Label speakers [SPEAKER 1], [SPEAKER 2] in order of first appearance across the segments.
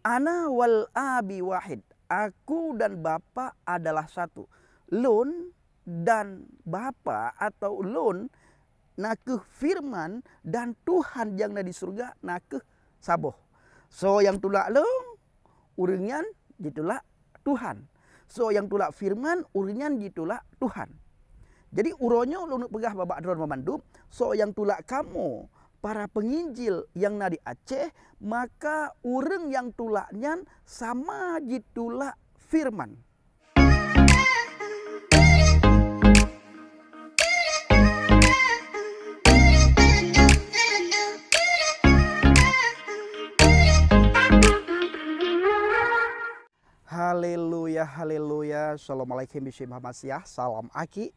[SPEAKER 1] Ana wal abi wahid. Aku dan Bapa adalah satu. Lun dan Bapa atau Lun nakeh firman dan Tuhan yang ada di surga nakeh saboh. So yang tulak lung uringan ditulak Tuhan. So yang tulak firman uringan ditulak Tuhan. Jadi uronyo lu nak pegah babak dron memandum. So yang tulak kamu para penginjil yang na di Aceh, maka urang yang tulaknya sama ditulak firman. Haleluya, haleluya. Assalamualaikum warahmatullahi wabarakatuh. Salam Aki.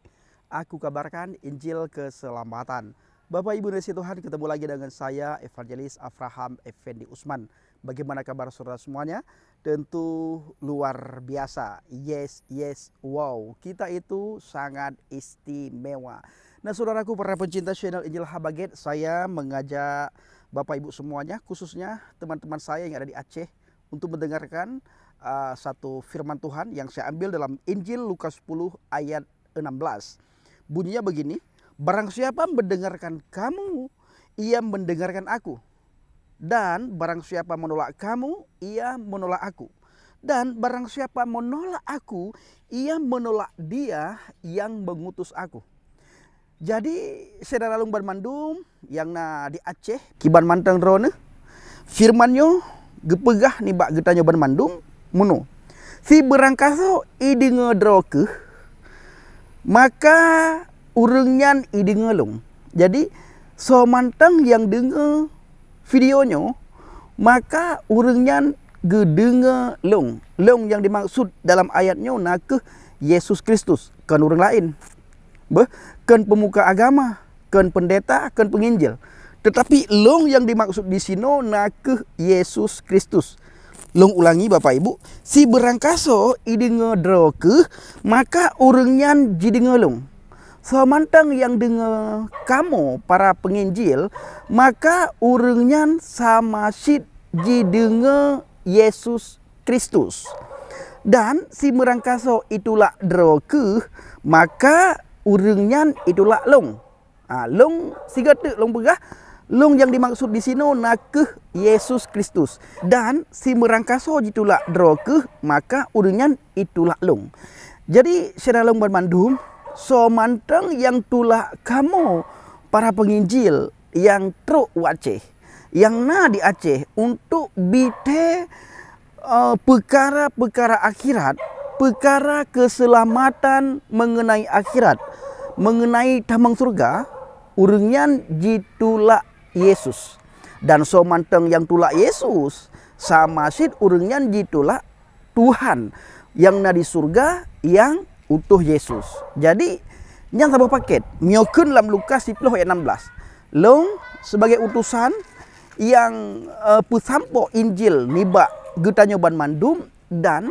[SPEAKER 1] Aku kabarkan Injil keselamatan. Bapak Ibu dan Tuhan, ketemu lagi dengan saya Evangelis Avraham Effendi Usman. Bagaimana kabar saudara semuanya? Tentu luar biasa. Yes, yes, wow. Kita itu sangat istimewa. Nah saudaraku para pencinta channel Injil Habaget, saya mengajak Bapak Ibu semuanya, khususnya teman-teman saya yang ada di Aceh, untuk mendengarkan satu firman Tuhan yang saya ambil dalam Injil Lukas 10 ayat 16. Bunyinya begini, barang siapa mendengarkan kamu, ia mendengarkan aku. Dan barang siapa menolak kamu, ia menolak aku. Dan barang siapa menolak aku, ia menolak dia yang mengutus aku. Jadi saudara lung Bandung yang na di Aceh, kiban mantang drone, firmannya gepegah nih bak getanya Bandung, muno. Si berangkaso ide ngedroke, maka urungan ide ngelung. Jadi so mantang yang dengar videonya, maka urungan gedengar long. Long yang dimaksud dalam ayatnya nakeh Yesus Kristus, kan orang lain. Kan pemuka agama, kan pendeta, kan penginjil. Tetapi long yang dimaksud di sini nakeh Yesus Kristus. Long ulangi Bapak Ibu, si berangkaso ide ngedroke, maka urungnya jadi ngelung. So mantang yang dengar kamu para penginjil, maka urungnya sama sid jadi Yesus Kristus. Dan si merangkaso itulah droke, maka urungnya itulah long. Long sigate long pegah. Long yang dimaksud di sini nakeh Yesus Kristus. Dan si merangkaso itulah droke, maka urungan itulah long. Jadi saudara long Bandung, so manteng yang tulah kamu para penginjil yang truk Aceh, yang na di Aceh untuk bite perkara-perkara akhirat, perkara keselamatan mengenai akhirat, mengenai tamang surga, urungan ditulak Yesus. Dan so manteng yang tulak Yesus sama sid urungan ditulak Tuhan yang na di surga yang utuh Yesus. Jadi yang sabah paket nyokun dalam Lukas 10 ayat 16. Long sebagai utusan yang pesampo Injil niba getanya Bandung dan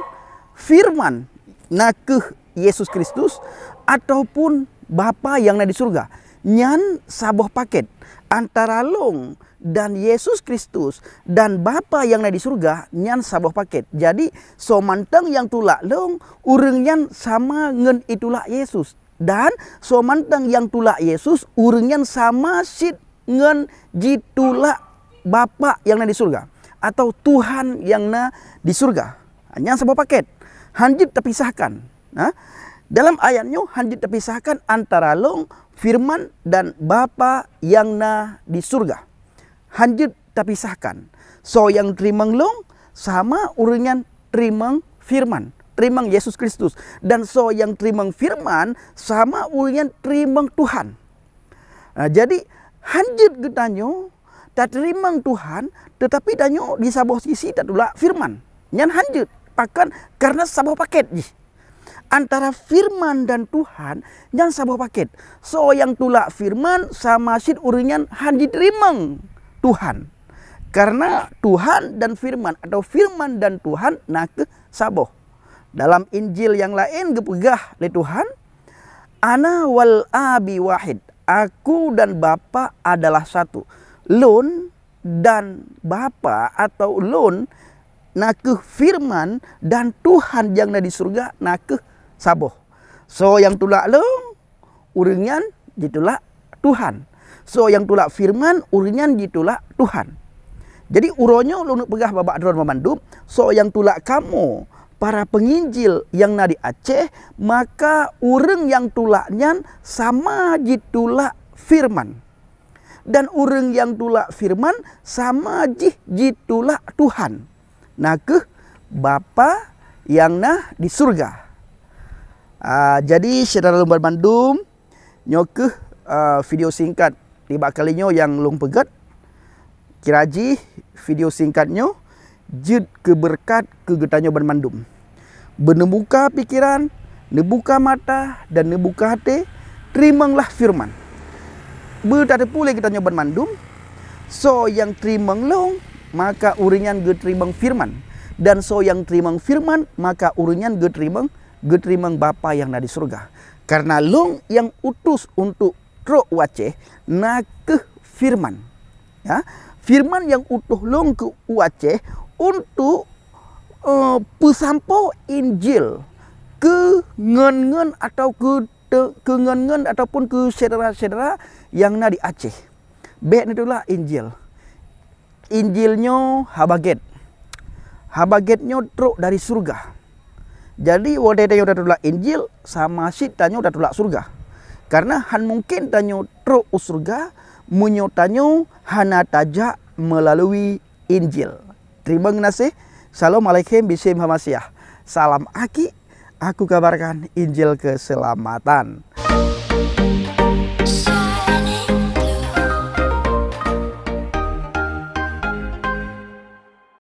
[SPEAKER 1] firman nakeh Yesus Kristus ataupun Bapa yang na di surga. Nyan sabah paket antara long dan Yesus Kristus dan Bapa yang ada di surga nyan sabah paket. Jadi so mantang yang tulak long urungnya sama ngen itulah Yesus. Dan so mantang yang tulak Yesus urungnya sama sid ngen jitulak Bapa yang ada di surga atau Tuhan yang na di surga. Nyan sabah paket. Hanjit terpisahkan. Dalam ayatnya hanjit terpisahkan antara long firman dan Bapa yang na di surga. Hanjut terpisahkan. So yang terimang long sama urungan terimang firman, terimang Yesus Kristus. Dan so yang terimang firman sama urungan terimang Tuhan. Jadi hanjut getanyo tak terimang Tuhan, tetapi danyo di sabah sisi tak tulak firman. Nyan hanjut pakan karena sabah paket antara firman dan Tuhan yang sabah paket. So yang tulak firman sama sid uringan hanjit rimang Tuhan. Karena Tuhan dan firman atau firman dan Tuhan nakeh saboh. Dalam Injil yang lain gepegah le Tuhan, Ana wal abi wahid. Aku dan Bapa adalah satu. Lun dan Bapa atau Lun nakeh firman dan Tuhan yang di surga nakeh saboh. So yang tulak long uringan ditulak Tuhan. So yang tulak firman uringan ditulak Tuhan. Jadi uronyo lu pegah babak dron memandum. So yang tulak kamu para penginjil yang di Aceh, maka urang yang tulaknya sama ditulak firman. Dan urang yang tulak firman sama ditulak Tuhan. Nakeh Bapa yang di surga. Jadi saudara lumbar bandum nyokeh video singkat tiba kalinya yang lung pegat kiraji video singkatnya jid keberkat kegetanyo bermandum. Benebuka pikiran, nebuka mata dan nebuka hati, terimalah firman. Bertada pula kita nyoban mandum. So yang terimang long, maka uringan ge terimang firman. Dan so yang terimang firman, maka uringan ge terimang Bapa yang ada di surga. Karena long yang utus untuk tro Aceh nakeh firman. Ya, firman yang utuh long ke Aceh untuk pesampo Injil ke ngen-ngen atau ke ngen-ngen ataupun ke saudara-saudara yang di Aceh. Bek itulah Injil. Injilnya habaget. Habagetnya truk dari surga. Jadi wadai udah tulak Injil sama si tanyo udah tulak surga. Karena han mungkin tanyo truk surga menyotanyo hana tajak melalui Injil. Terima kasih. Assalamualaikum warahmatullahi wabarakatuh. Salam Aki. Aku kabarkan Injil keselamatan.